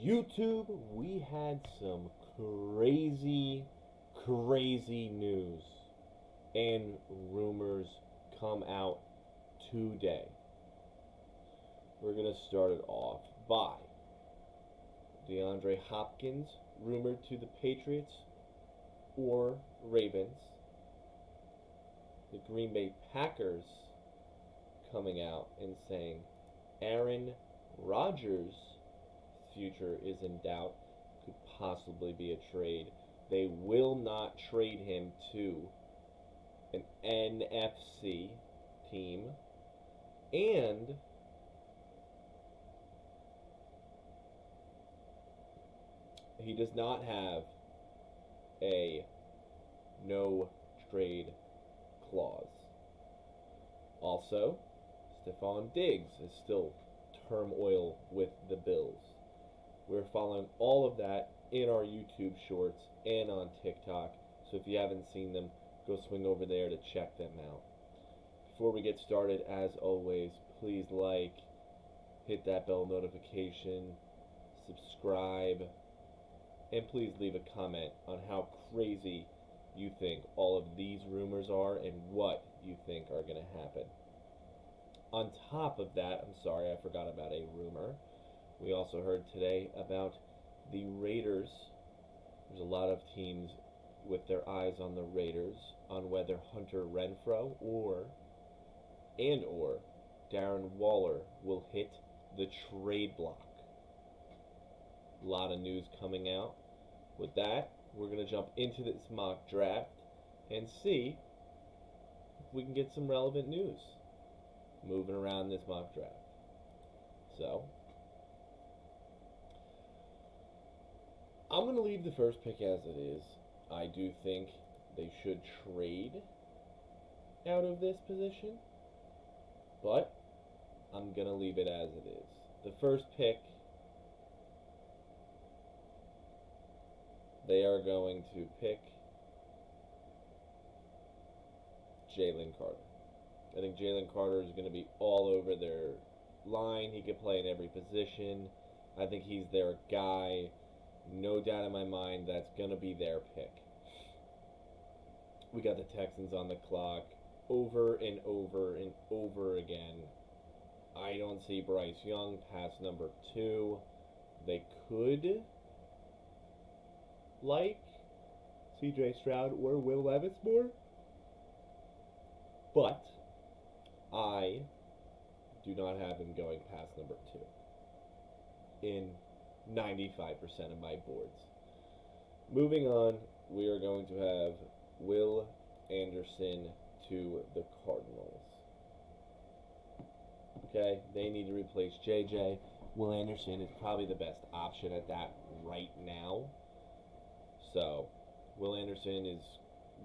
YouTube, we had some crazy news and rumors come out today. We're going to start it off by DeAndre Hopkins rumored to the Patriots or Ravens. The Green Bay Packers coming out and saying Aaron Rodgers' future is in doubt, could possibly be a trade. They will not trade him to an NFC team, and he does not have a no trade clause. Also, Stephon Diggs is still turmoil with the Bills. We're following all of that in our YouTube shorts and on TikTok, so if you haven't seen them, go swing over there to check them out. Before we get started, as always, please like, hit that bell notification, subscribe, and please leave a comment on how crazy you think all of these rumors are and what you think are going to happen. On top of that, I'm sorry, I forgot about a rumor. We also heard today about the Raiders. There's a lot of teams with their eyes on the Raiders on whether Hunter Renfrow or Darren Waller will hit the trade block. A lot of news coming out. With that, we're going to jump into this mock draft and see if we can get some relevant news moving around this mock draft. So, I'm going to leave the first pick as it is. I do think they should trade out of this position, but I'm going to leave it as it is. The first pick, they are going to pick Jalen Carter. I think Jalen Carter is going to be all over their line. He could play in every position. I think he's their guy. No doubt in my mind that's going to be their pick. We got the Texans on the clock over and over again. I don't see Bryce Young past number 2. They could like C.J. Stroud or Will Levis more, but I do not have him going past number 2 in 95% of my boards. Moving on, we are going to have Will Anderson to the Cardinals. Okay, they need to replace JJ. Will Anderson is probably the best option at that right now. So, Will Anderson is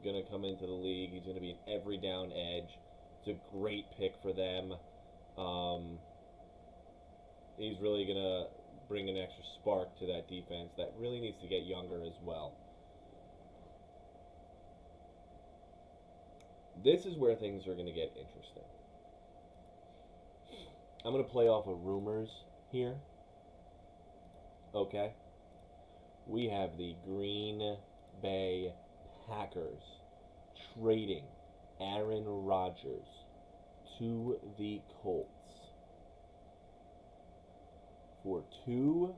going to come into the league. He's going to be an every down edge. It's a great pick for them. He's really going to bring an extra spark to that defense that really needs to get younger as well. This is where things are going to get interesting. I'm going to play off of rumors here. Okay. We have the Green Bay Packers trading Aaron Rodgers to the Colts for 2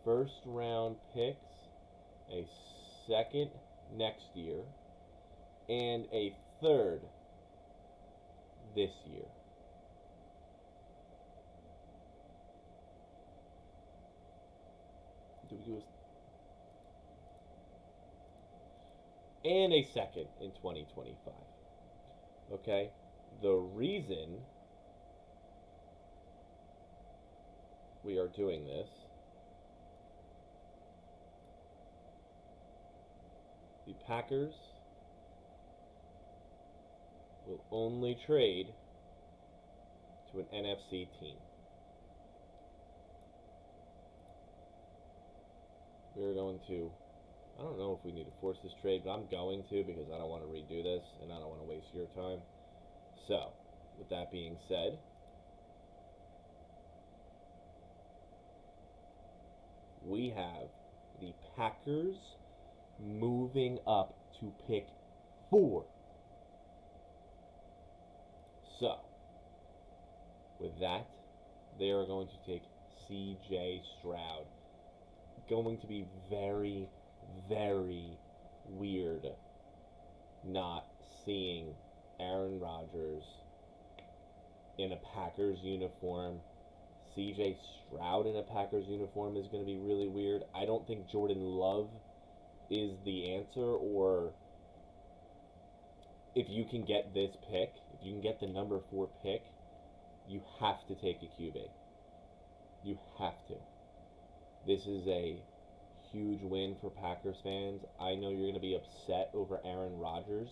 first-round picks, a second next year, and a third this year. And a second in 2025. Okay? The reason we are doing this, the Packers will only trade to an NFC team. We're going to, I don't know if we need to force this trade, but I'm going to because I don't want to redo this and I don't want to waste your time. So, with that being said, we have the Packers moving up to pick 4. So, with that, they are going to take C.J. Stroud. Going to be very, very weird not seeing Aaron Rodgers in a Packers uniform. C.J. Stroud in a Packers uniform is going to be really weird. I don't think Jordan Love is the answer, or if you can get this pick, if you can get the number 4 pick, you have to take a QB. You have to. This is a huge win for Packers fans. I know you're going to be upset over Aaron Rodgers,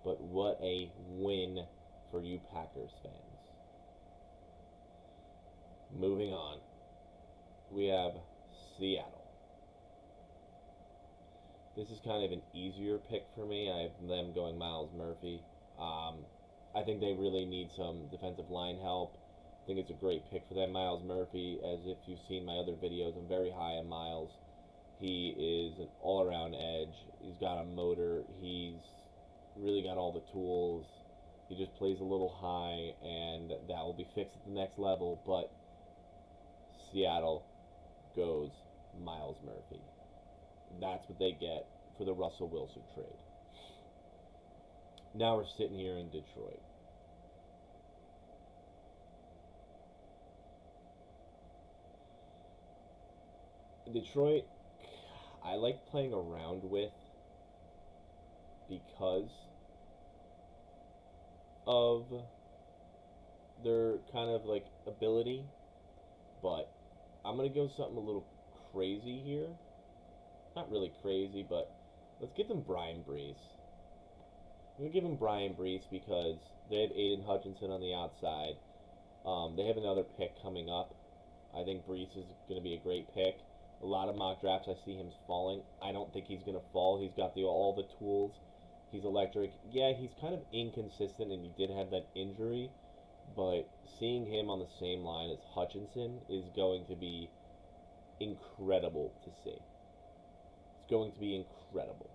but what a win for you Packers fans. Moving on, we have Seattle. This is kind of an easier pick for me. I have them going Myles Murphy. I think they really need some defensive line help. I think it's a great pick for them. Myles Murphy, as if you've seen my other videos, I'm very high on Myles. He is an all-around edge. He's got a motor. He's really got all the tools. He just plays a little high, and that will be fixed at the next level. But Seattle goes Myles Murphy. That's what they get for the Russell Wilson trade. Now we're sitting here in Detroit. Detroit, I like playing around with because of their kind of like ability, but I'm going to go something a little crazy here. Not really crazy, but let's give them Brian Brees. I'm going to give them Brian Brees because they have Aiden Hutchinson on the outside. They have another pick coming up. I think Brees is going to be a great pick. A lot of mock drafts, I see him falling. I don't think he's going to fall. He's got all the tools. He's electric. Yeah, he's kind of inconsistent, and he did have that injury. But seeing him on the same line as Hutchinson is going to be incredible to see. It's going to be incredible.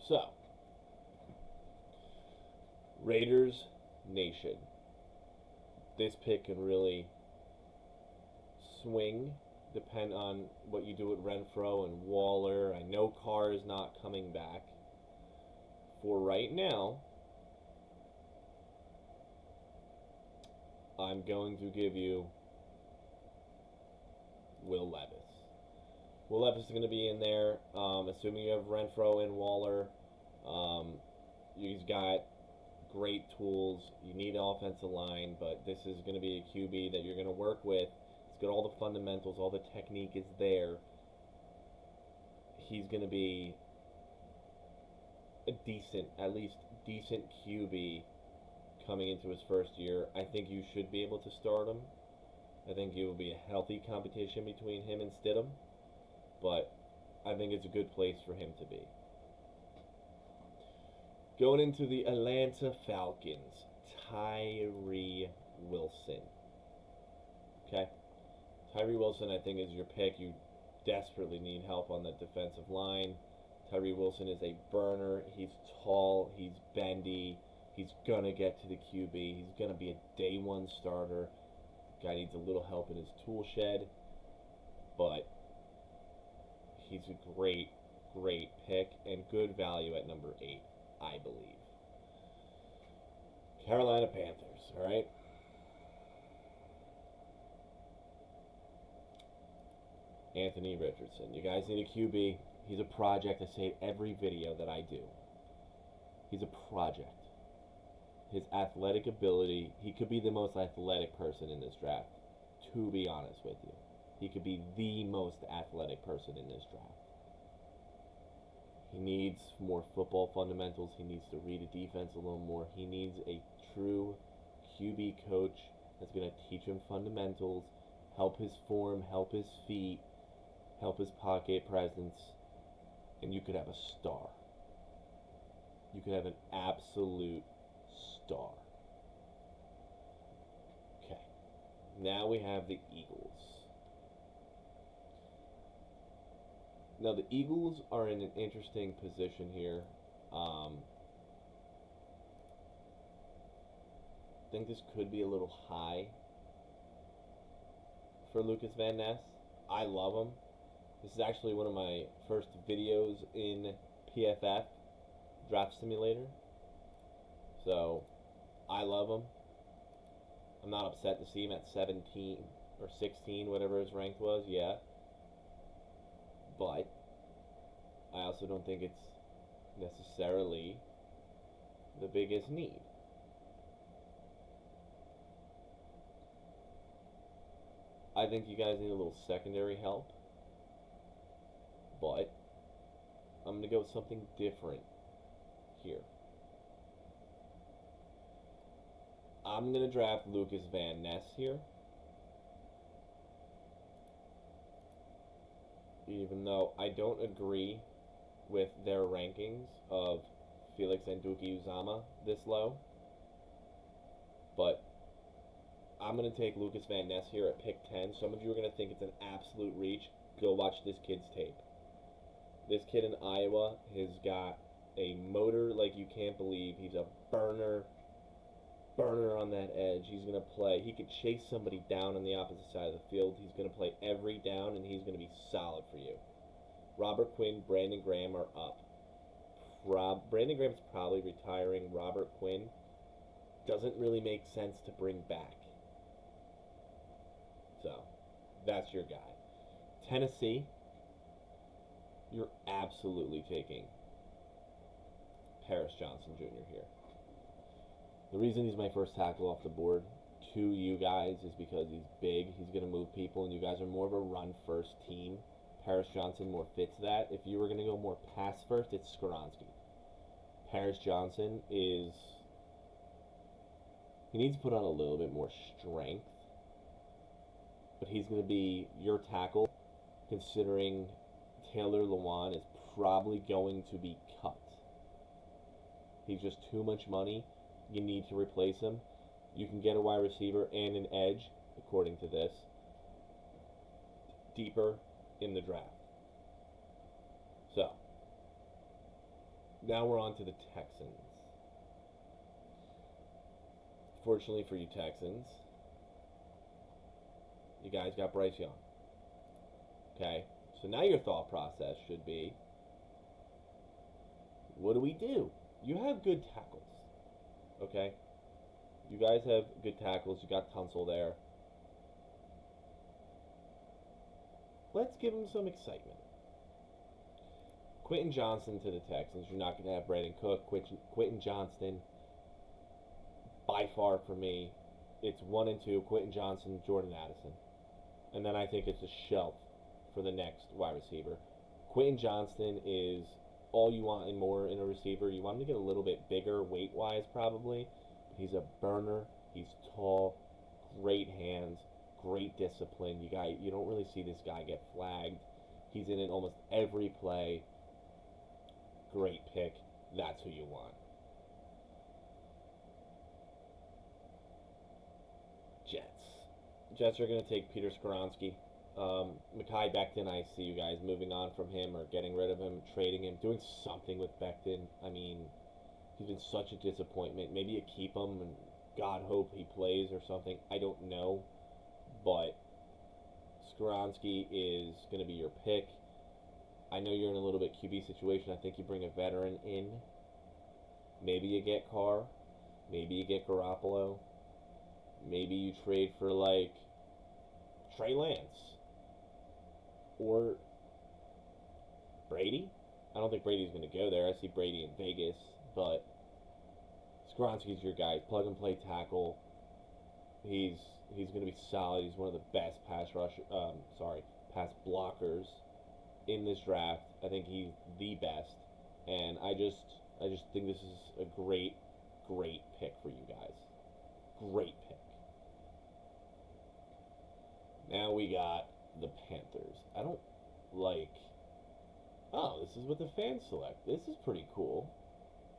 So, Raiders Nation. This pick can really swing, depend on what you do with Renfro and Waller. I know Carr is not coming back. For right now, I'm going to give you Will Levis. Will Levis is going to be in there, assuming you have Renfro and Waller. He's got great tools. You need an offensive line, but this is going to be a QB that you're going to work with. He's got all the fundamentals, all the technique is there. He's going to be a decent, at least decent QB coming into his first year. I think you should be able to start him. I think it will be a healthy competition between him and Stidham, but I think it's a good place for him to be. Going into the Atlanta Falcons, Tyree Wilson. Okay? Tyree Wilson, I think, is your pick. You desperately need help on the defensive line. Tyree Wilson is a burner. He's tall. He's bendy. He's going to get to the QB. He's going to be a day one starter. Guy needs a little help in his tool shed, but he's a great, great pick and good value at number 8, I believe. Carolina Panthers, all right? Anthony Richardson. You guys need a QB. He's a project. I say it every video that I do. He's a project. His athletic ability, he could be the most athletic person in this draft, to be honest with you. He could be the most athletic person in this draft. He needs more football fundamentals. He needs to read a defense a little more. He needs a true QB coach that's going to teach him fundamentals, help his form, help his feet, help his pocket presence, and you could have a star. You could have an absolute star. Okay. Now we have the Eagles. Now the Eagles are in an interesting position here. I think this could be a little high for Lucas Van Ness. I love him. This is actually one of my first videos in PFF, Draft Simulator. So, I love him. I'm not upset to see him at 17 or 16, whatever his rank was, yeah. But, I also don't think it's necessarily the biggest need. I think you guys need a little secondary help. But I'm going to go with something different here. I'm going to draft Lucas Van Ness here. Even though I don't agree with their rankings of Felix Anduki-Uzama this low. But I'm going to take Lucas Van Ness here at pick 10. Some of you are going to think it's an absolute reach. Go watch this kid's tape. This kid in Iowa has got a motor like you can't believe. He's a burner on that edge. He's going to play. He could chase somebody down on the opposite side of the field. He's going to play every down, and he's going to be solid for you. Robert Quinn, Brandon Graham are up. Brandon Graham's probably retiring. Robert Quinn doesn't really make sense to bring back. So, that's your guy. Tennessee, you're absolutely taking Paris Johnson Jr. here. The reason he's my first tackle off the board to you guys is because he's big, he's going to move people, and you guys are more of a run-first team. Paris Johnson more fits that. If you were going to go more pass-first, it's Skoronski. Paris Johnson he needs to put on a little bit more strength, but he's going to be your tackle, considering Taylor Lewan is probably going to be cut. He's just too much money. You need to replace him. You can get a wide receiver and an edge, according to this, deeper in the draft. So, now we're on to the Texans. Fortunately for you Texans, you guys got Bryce Young. Okay, so now your thought process should be, what do? You have good tackles. Okay? You guys have good tackles. You got Tunsil there. Let's give him some excitement. Quentin Johnston to the Texans. You're not going to have Brandon Cook. Quentin Johnston, by far for me, it's 1 and 2. Quentin Johnston, Jordan Addison. And then I think it's a shelf for the next wide receiver. Quentin Johnston is all you want and more in a receiver. You want him to get a little bit bigger weight-wise probably. But he's a burner. He's tall. Great hands. Great discipline. You don't really see this guy get flagged. He's in it almost every play. Great pick. That's who you want. Jets are going to take Peter Skoronski. Mekhi Becton, I see you guys moving on from him or getting rid of him, trading him, doing something with Becton. I mean, he's been such a disappointment. Maybe you keep him and God hope he plays or something. I don't know. But Skoronski is going to be your pick. I know you're in a little bit QB situation. I think you bring a veteran in. Maybe you get Carr. Maybe you get Garoppolo. Maybe you trade for, like, Trey Lance. Or Brady. I don't think Brady's going to go there. I see Brady in Vegas. But Skoronski's your guy. Plug and play tackle. He's going to be solid. He's one of the best pass blockers in this draft. I think he's the best. And I just think this is a great pick for you guys. Great pick. Now we got the Panthers. I don't like... Oh, this is what the fans select. This is pretty cool.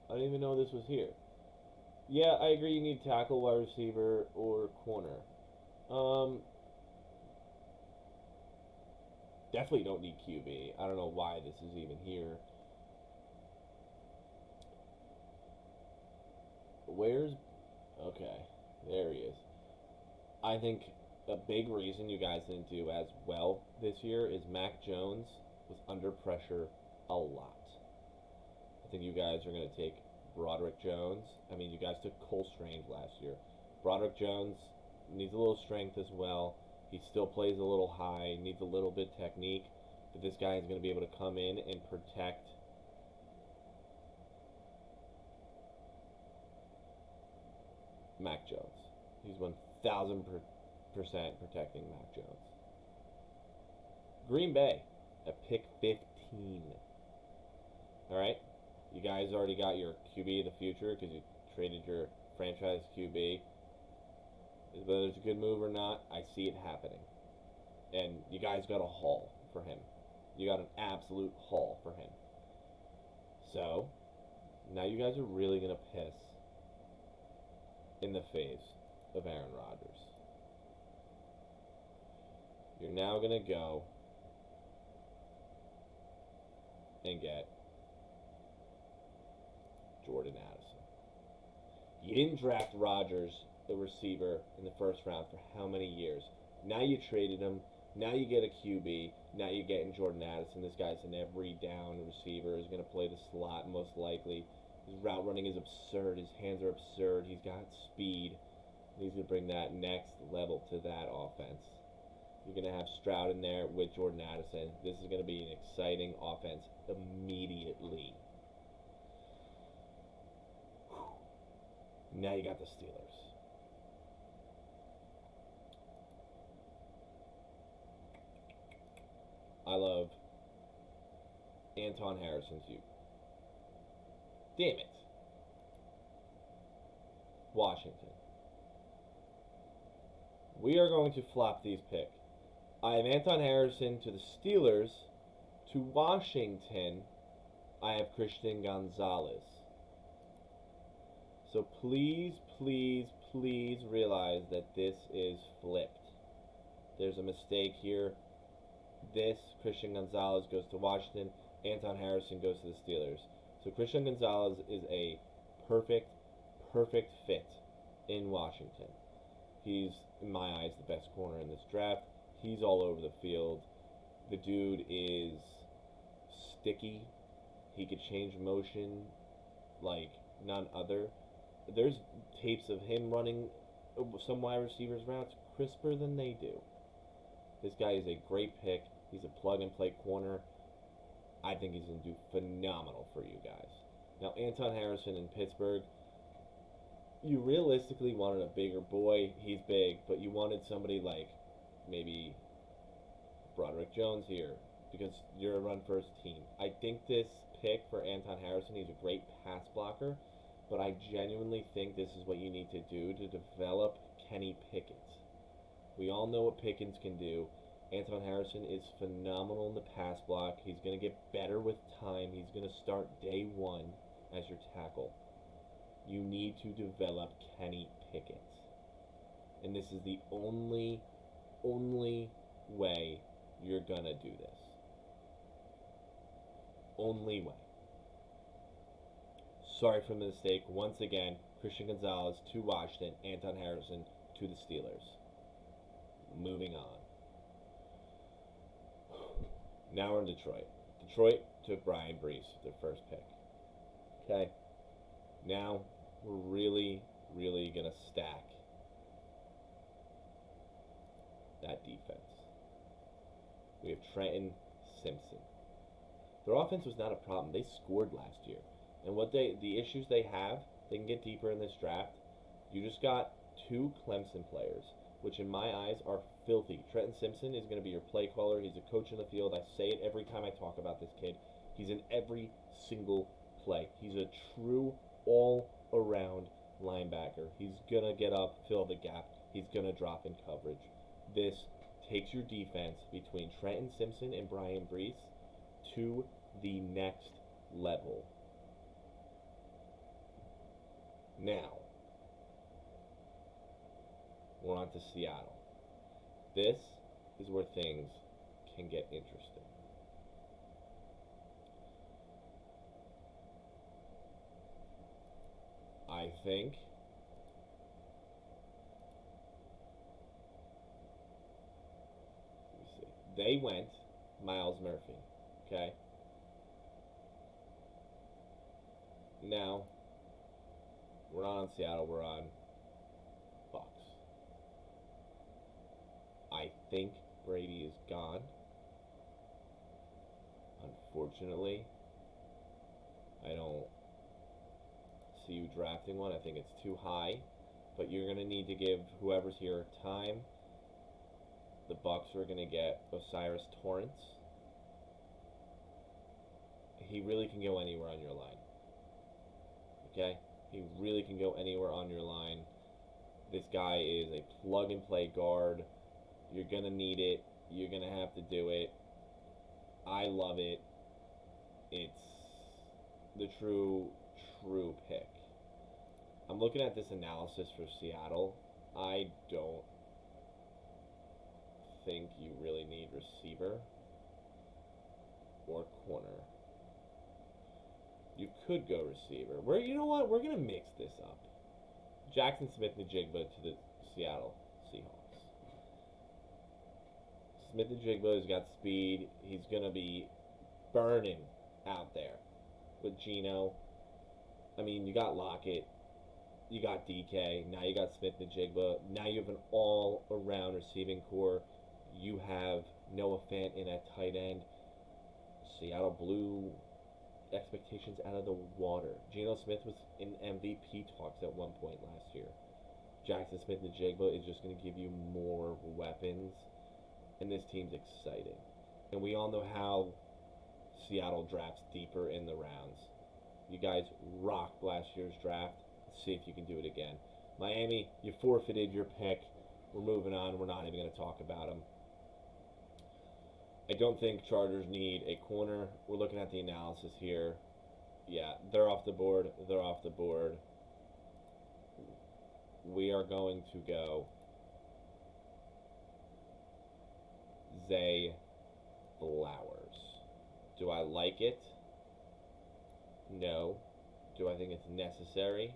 I didn't even know this was here. Yeah, I agree you need tackle, wide receiver, or corner. Definitely don't need QB. I don't know why this is even here. Where's... Okay, there he is. I think a big reason you guys didn't do as well this year is Mac Jones was under pressure a lot. I think you guys are going to take Broderick Jones. I mean, you guys took Cole Strange last year. Broderick Jones needs a little strength as well. He still plays a little high, needs a little bit technique. But this guy is going to be able to come in and protect Mac Jones. He's 1,000% protecting Mac Jones. Green Bay at pick 15. All right, you guys already got your QB of the future because you traded your franchise QB. Whether it's a good move or not, I see it happening. And you guys got a haul for him. You got an absolute haul for him. So, now you guys are really going to piss in the face of Aaron Rodgers. You're now going to go and get Jordan Addison. You didn't draft Rodgers, the receiver, in the first round for how many years? Now you traded him. Now you get a QB. Now you're getting Jordan Addison. This guy's an every down receiver. He's going to play the slot most likely. His route running is absurd. His hands are absurd. He's got speed. He's going to bring that next level to that offense. You're going to have Stroud in there with Jordan Addison. This is going to be an exciting offense immediately. Now you got the Steelers. I love Anton Harrison's youth. Damn it. Washington. We are going to flop these picks. I have Anton Harrison to the Steelers. To Washington, I have Christian Gonzalez. So please, please, please realize that this is flipped. There's a mistake here. This, Christian Gonzalez goes to Washington. Anton Harrison goes to the Steelers. So Christian Gonzalez is a perfect fit in Washington. He's, in my eyes, the best corner in this draft. He's all over the field. The dude is sticky. He could change motion like none other. There's tapes of him running some wide receivers' routes crisper than they do. This guy is a great pick. He's a plug-and-play corner. I think he's going to do phenomenal for you guys. Now, Anton Harrison in Pittsburgh, you realistically wanted a bigger boy. He's big, but you wanted somebody like maybe Broderick Jones here because you're a run-first team. I think this pick for Anton Harrison, he's a great pass blocker, but I genuinely think this is what you need to do to develop Kenny Pickett. We all know what Pickens can do. Anton Harrison is phenomenal in the pass block. He's going to get better with time. He's going to start day one as your tackle. You need to develop Kenny Pickett. And this is the only way you're going to do this. Only way. Sorry for the mistake. Once again, Christian Gonzalez to Washington, Anton Harrison to the Steelers. Moving on. Now we're in Detroit. Detroit took Brian Brees, their first pick. Okay. Now we're really going to stack that defense. We have Trenton Simpson. Their offense was not a problem. They scored last year. And the issues they have, they can get deeper in this draft. You just got two Clemson players, which in my eyes are filthy. Trenton Simpson is going to be your play caller. He's a coach in the field. I say it every time I talk about this kid. He's in every single play. He's a true all-around linebacker. He's going to get up, fill the gap. He's going to drop in coverage. This takes your defense between Trenton Simpson and Brian Brees to the next level. Now, we're on to Seattle. This is where things can get interesting. I think they went Miles Murphy. Okay. Now we're not on Seattle. We're on Bucks. I think Brady is gone. Unfortunately, I don't see you drafting one. I think it's too high. But you're going to need to give whoever's here time. The Bucks are going to get Osiris Torrance. He really can go anywhere on your line. Okay? He really can go anywhere on your line. This guy is a plug-and-play guard. You're going to need it. You're going to have to do it. I love it. It's the true pick. I'm looking at this analysis for Seattle. I don't think you really need receiver or corner. You could go receiver. You know what? We're going to mix this up. Jackson Smith-Njigba to the Seattle Seahawks. Smith-Njigba has got speed. He's going to be burning out there with Geno. I mean, you got Lockett. You got DK. Now you got Smith-Njigba. Now you have an all-around receiving core. You have Noah Fant in at tight end. Seattle blew expectations out of the water. Geno Smith was in MVP talks at one point last year. Jackson Smith-Njigba is just going to give you more weapons, and this team's exciting. And we all know how Seattle drafts deeper in the rounds. You guys rocked last year's draft. Let's see if you can do it again. Miami, you forfeited your pick. We're moving on. We're not even going to talk about them. I don't think Chargers need a corner. We're looking at the analysis here. Yeah, they're off the board. They're off the board. We are going to go Zay Flowers. Do I like it? No. Do I think it's necessary?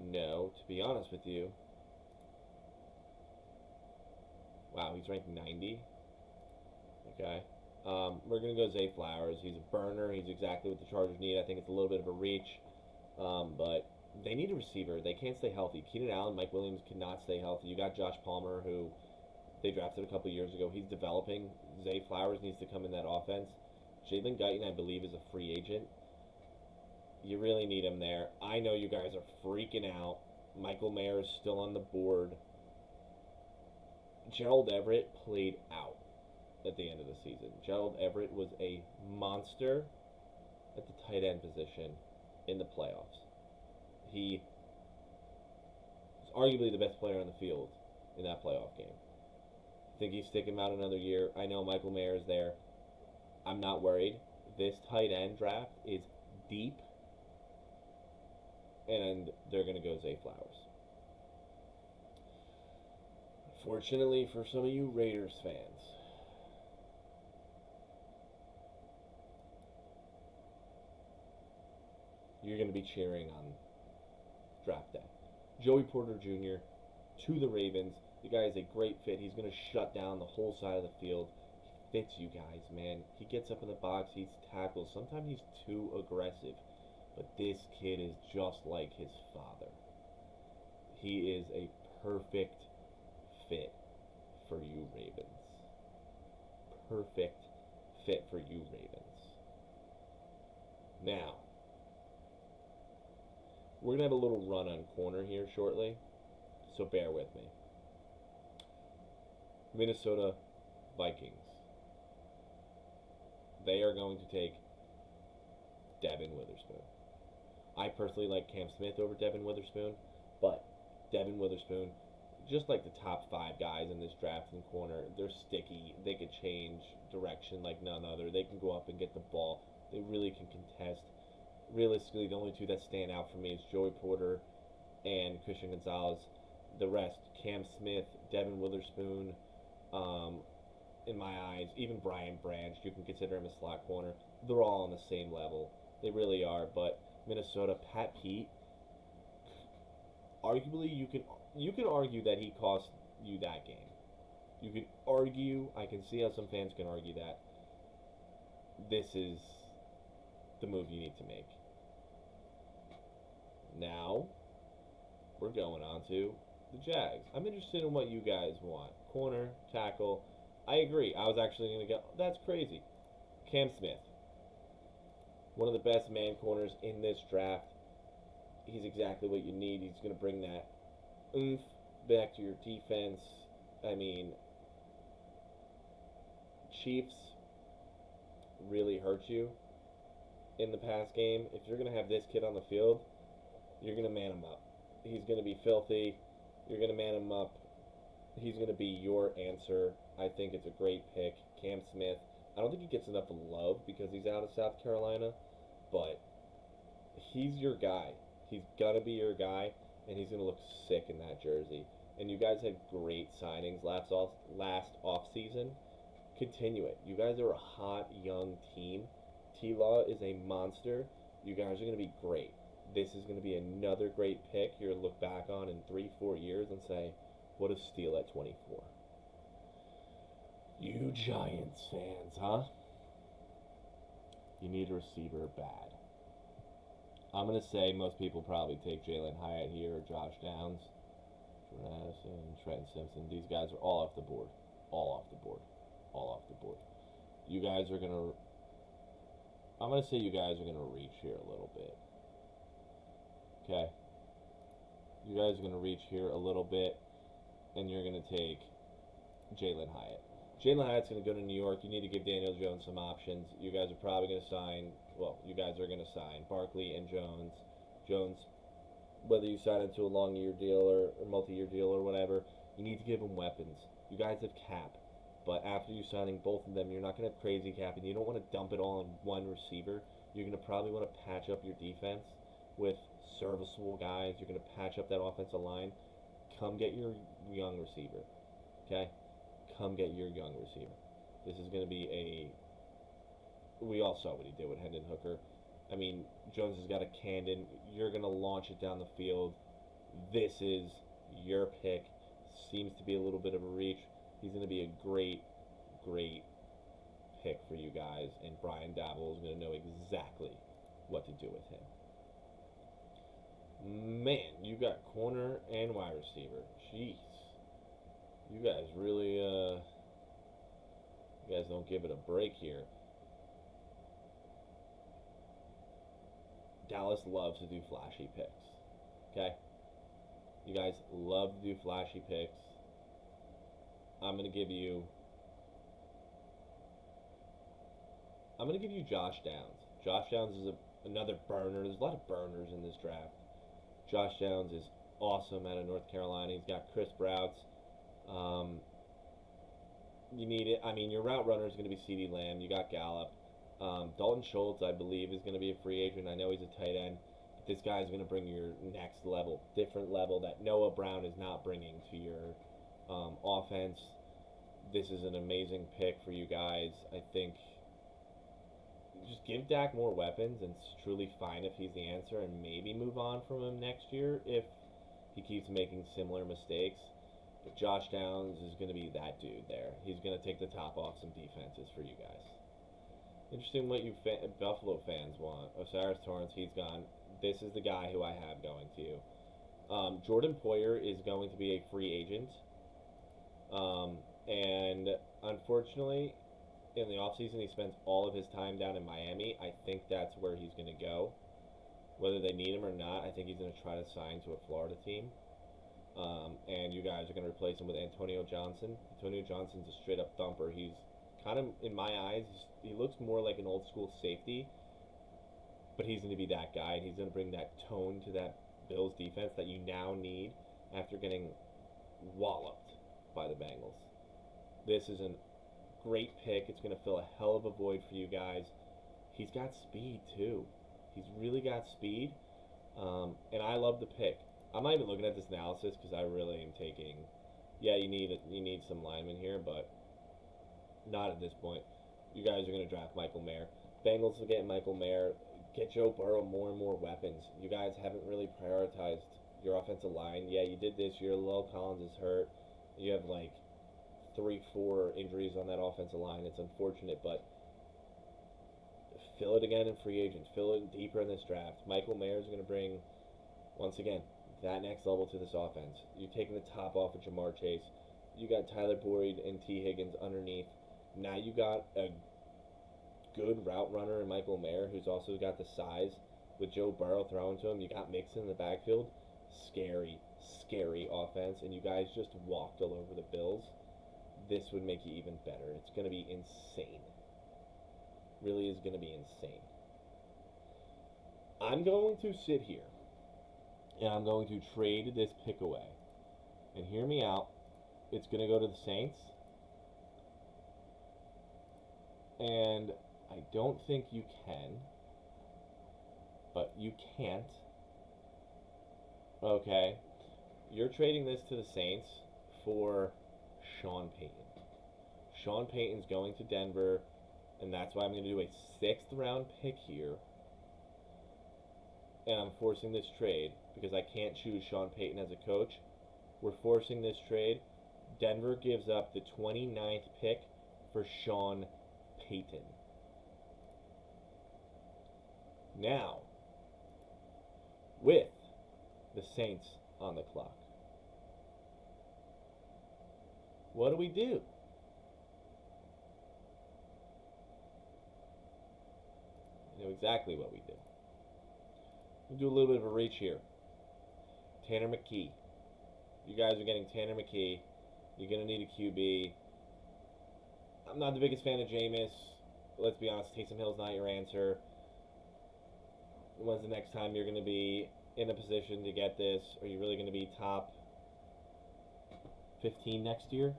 No. To be honest with you, wow, he's ranked 90. Okay. We're going to go Zay Flowers. He's a burner. He's exactly what the Chargers need. I think it's a little bit of a reach. But they need a receiver. They can't stay healthy. Keenan Allen, Mike Williams cannot stay healthy. You got Josh Palmer, who they drafted a couple years ago. He's developing. Zay Flowers needs to come in that offense. Jalen Guyton, I believe, is a free agent. You really need him there. I know you guys are freaking out. Michael Mayer is still on the board. Gerald Everett played out at the end of the season. Gerald Everett was a monster at the tight end position in the playoffs. He was arguably the best player on the field in that playoff game. I think he's sticking him out another year. I know Michael Mayer is there. I'm not worried. This tight end draft is deep, and they're going to go Zay Flowers. Fortunately for some of you Raiders fans, you're going to be cheering on draft day. Joey Porter Jr. to the Ravens. The guy is a great fit. He's going to shut down the whole side of the field. He fits you guys, man. He gets up in the box. He's tackles. Sometimes he's too aggressive. But this kid is just like his father. He is a perfect fit for you Ravens. Perfect fit for you Ravens. Now, we're going to have a little run on corner here shortly, so bear with me. Minnesota Vikings. They are going to take Devin Witherspoon. I personally like Cam Smith over Devin Witherspoon, but Devin Witherspoon, just like the top 5 guys in this draft in corner, they're sticky. They could change direction like none other. They can go up and get the ball. They really can contest. Realistically, the only 2 that stand out for me is Joey Porter and Christian Gonzalez. The rest, Cam Smith, Devin Witherspoon, in my eyes, even Brian Branch, you can consider him a slot corner. They're all on the same level. They really are. But Minnesota, Pat Pete, arguably you can argue that he cost you that game. You can argue. I can see how some fans can argue that this is the move you need to make. Now we're going on to the Jags. I'm interested in what you guys want. Corner, tackle. I agree. I was actually going to go. That's crazy. Cam Smith, one of the best man corners in this draft. He's exactly what you need. He's going to bring that oomph back to your defense. I mean, Chiefs really hurt you in the past game. If you're going to have this kid on the field, you're going to man him up. He's going to be filthy. You're going to man him up. He's going to be your answer. I think it's a great pick. Cam Smith. I don't think he gets enough love because he's out of South Carolina, but he's your guy. He's going to be your guy, and he's going to look sick in that jersey. And you guys had great signings last offseason. Continue it. You guys are a hot, young team. T-Law is a monster. You guys are going to be great. This is going to be another great pick you're going to look back on in 3-4 years and say, what a steal at 24. You Giants fans, huh? You need a receiver bad. I'm going to say most people probably take Jalen Hyatt here or Josh Downs, Jordan Addison, Trenton Simpson. These guys are all off the board. All off the board. All off the board. You guys are going to... I'm going to say you guys are going to reach here a little bit. Okay? You guys are going to reach here a little bit, and you're going to take Jalen Hyatt. Jalen Hyatt's going to go to New York. You need to give Daniel Jones some options. You guys are probably going to sign, you guys are going to sign Barkley and Jones. Jones, whether you sign into a long-year deal or multi-year deal or whatever, you need to give him weapons. You guys have cap, but after you signing both of them, you're not going to have crazy cap, and you don't want to dump it all on one receiver. You're going to probably want to patch up your defense with serviceable guys. You're going to patch up that offensive line. Come get your young receiver, okay? Come get your young receiver. This is going to be we all saw what he did with Hendon Hooker. I mean, Jones has got a cannon. You're going to launch it down the field. This is your pick. Seems to be a little bit of a reach. He's going to be a great, great pick for you guys, and Brian Daboll is going to know exactly what to do with him. Man, you got corner and wide receiver. Jeez. You guys really, you guys don't give it a break here. Dallas loves to do flashy picks. Okay? You guys love to do flashy picks. I'm going to give you Josh Downs. Josh Downs is another burner. There's a lot of burners in this draft. Josh Downs is awesome out of North Carolina. He's got Chris Brouts. You need it. I mean, your route runner is going to be CeeDee Lamb. You got Gallup. Dalton Schultz, I believe, is going to be a free agent. I know he's a tight end. But this guy is going to bring your next level, different level that Noah Brown is not bringing to your offense. This is an amazing pick for you guys. I think just give Dak more weapons and it's truly fine if he's the answer, and maybe move on from him next year if he keeps making similar mistakes. But Josh Downs is going to be that dude there. He's going to take the top off some defenses for you guys. Interesting what you Buffalo fans want. Osiris Torrance, he's gone. This is the guy who I have going to you. Jordan Poyer is going to be a free agent. And unfortunately, in the offseason, he spends all of his time down in Miami. I think that's where he's going to go. Whether they need him or not, I think he's going to try to sign to a Florida team. And you guys are going to replace him with Antonio Johnson. Antonio Johnson's a straight-up thumper. He's kind of, in my eyes, he looks more like an old-school safety, but he's going to be that guy, and he's going to bring that tone to that Bills defense that you now need after getting walloped by the Bengals. This is a great pick. It's going to fill a hell of a void for you guys. He's got speed, too. He's really got speed, and I love the pick. I'm not even looking at this analysis because I really am taking, yeah, you need some linemen here, but Not at this point. You guys are going to draft Michael Mayer. Bengals will get Michael Mayer. Get Joe Burrow more and more weapons. You guys haven't really prioritized your offensive line. Yeah, you did this year. Lyle Collins is hurt. You have like 3-4 injuries on that offensive line. It's unfortunate, but fill it again in free agents. Fill it deeper in this draft. Michael Mayer is going to bring, once again, that next level to this offense. You're taking the top off of Jamar Chase. You got Tyler Boyd and T. Higgins underneath. Now you got a good route runner in Michael Mayer, who's also got the size. With Joe Burrow throwing to him, you got Mixon in the backfield. Scary, scary offense, and you guys just walked all over the Bills. This would make you even better. It's going to be insane. Really is going to be insane. I'm going to sit here, and I'm going to trade this pick away. And hear me out. It's going to go to the Saints. And I don't think you can, but you can't. Okay. You're trading this to the Saints for Sean Payton. Sean Payton's going to Denver, and that's why I'm going to do a 6th round pick here. And I'm forcing this trade because I can't choose Sean Payton as a coach. We're forcing this trade. Denver gives up the 29th pick for Sean Payton. Now, with the Saints on the clock, what do we do? I know exactly what we do. We'll do a little bit of a reach here. Tanner McKee. You guys are getting Tanner McKee. You're going to need a QB. I'm not the biggest fan of Jameis. Let's be honest, Taysom Hill's not your answer. When's the next time you're going to be in a position to get this? Are you really going to be top 15 next year?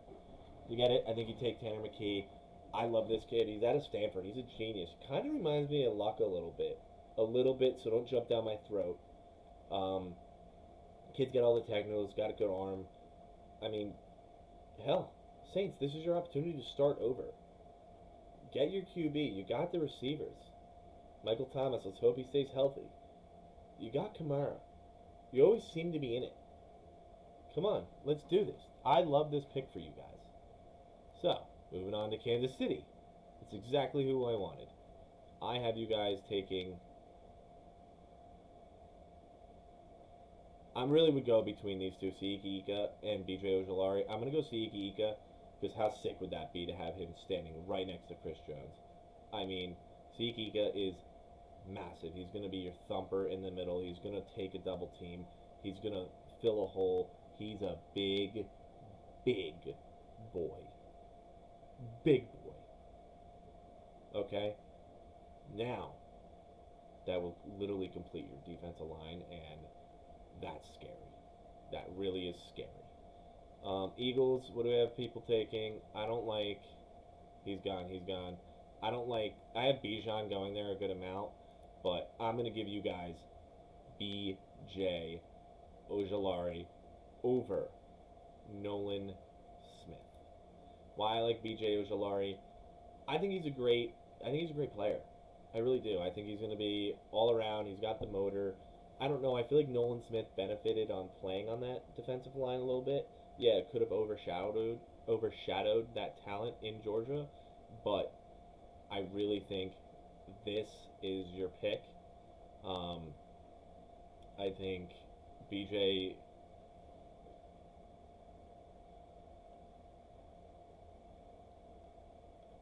You get it? I think you take Tanner McKee. I love this kid. He's out of Stanford. He's a genius. Kind of reminds me of Luck a little bit. So don't jump down my throat. Kid's got all the technicals, got a good arm. I mean, hell, Saints, this is your opportunity to start over. Get your QB. You got the receivers. Michael Thomas, let's hope he stays healthy. You got Kamara. You always seem to be in it. Come on, let's do this. I love this pick for you guys. So, moving on to Kansas City. It's exactly who I wanted. I have you guys taking... I really would go between these two, Siiki Ika and BJ Ojulari. I'm going to go Siiki Ika because how sick would that be to have him standing right next to Chris Jones? I mean, Siiki Ika is massive. He's going to be your thumper in the middle. He's going to take a double team. He's going to fill a hole. He's a big, big boy. Big boy. Okay? Now, that will literally complete your defensive line, and that's scary. That really is scary. Eagles, what do we have people taking? I don't like... He's gone. I don't like... I have Bijan going there a good amount, but I'm going to give you guys B.J. Ojulari over Nolan Smith. Why I like B.J. Ojulari? I think he's a great player. I really do. I think he's going to be all around. He's got the motor. I don't know. I feel like Nolan Smith benefited on playing on that defensive line a little bit. Yeah, it could have overshadowed that talent in Georgia, but I really think this is your pick. I think BJ...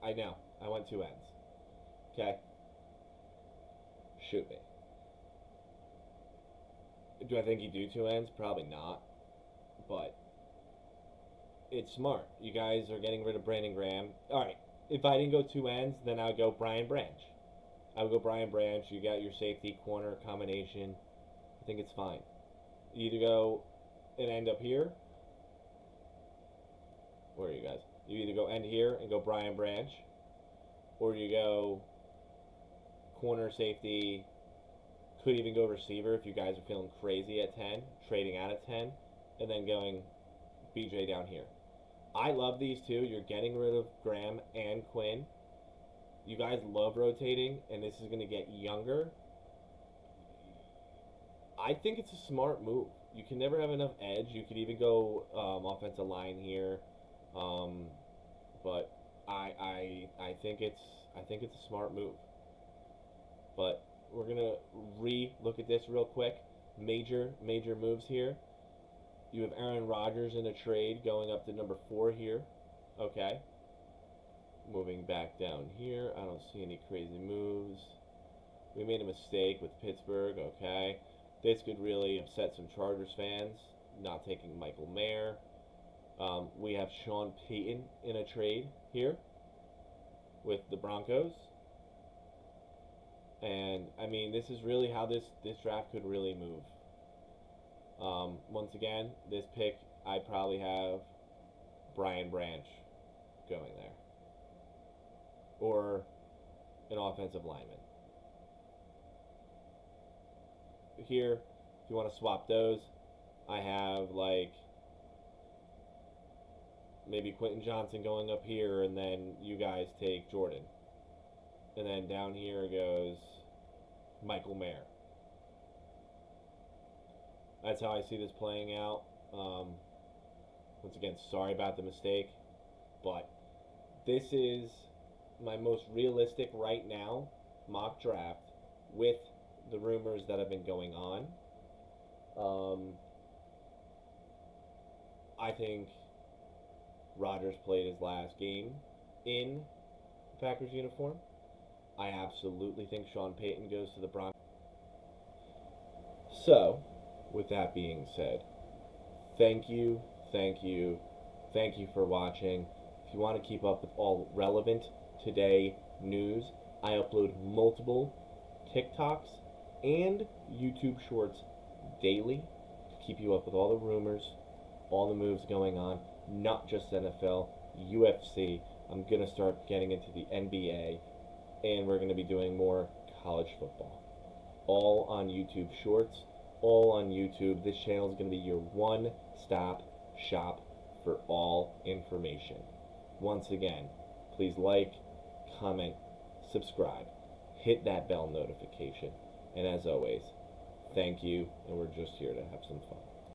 I know. I went two ends. Okay? Shoot me. Do I think you do two ends? Probably not. But it's smart. You guys are getting rid of Brandon Graham. Alright. If I didn't go two ends, then I would go Brian Branch. I would go Brian Branch. You got your safety corner combination. I think it's fine. You either go and end up here. Where are you guys? You either go end here and go Brian Branch, or you go corner, safety, could even go receiver if you guys are feeling crazy at 10, trading out at 10, and then going BJ down here. I love these two. You're getting rid of Graham and Quinn. You guys love rotating, and this is going to get younger. I think it's a smart move. You can never have enough edge. You could even go offensive line here, um, but I think it's a smart move. But we're gonna look at this real quick. Major moves here. You have Aaron Rodgers in a trade going up to number 4 here. Okay. Moving back down here, I don't see any crazy moves. We made a mistake with Pittsburgh. Okay. This could really upset some Chargers fans, not taking Michael Mayer. We have Sean Payton in a trade here with the Broncos. And, I mean, this is really how this draft could really move. Once again, this pick, I'd probably have Brian Branch going there. Or an offensive lineman. Here, if you want to swap those, I have like maybe Quentin Johnson going up here, and then you guys take Jordan. And then down here goes Michael Mayer. That's how I see this playing out. Once again, sorry about the mistake, but this is my most realistic right now mock draft with the rumors that have been going on. I think Rodgers played his last game in the Packers uniform. I absolutely think Sean Payton goes to the Broncos. So, with that being said, thank you for watching. If you want to keep up with all relevant today news, I upload multiple TikToks and YouTube shorts daily to keep you up with all the rumors, all the moves going on, not just NFL, UFC. I'm going to start getting into the NBA, and we're going to be doing more college football. All on YouTube shorts, all on YouTube. This channel is going to be your one-stop shop for all information. Once again, please like, comment, subscribe, hit that bell notification, and as always, thank you, and we're just here to have some fun.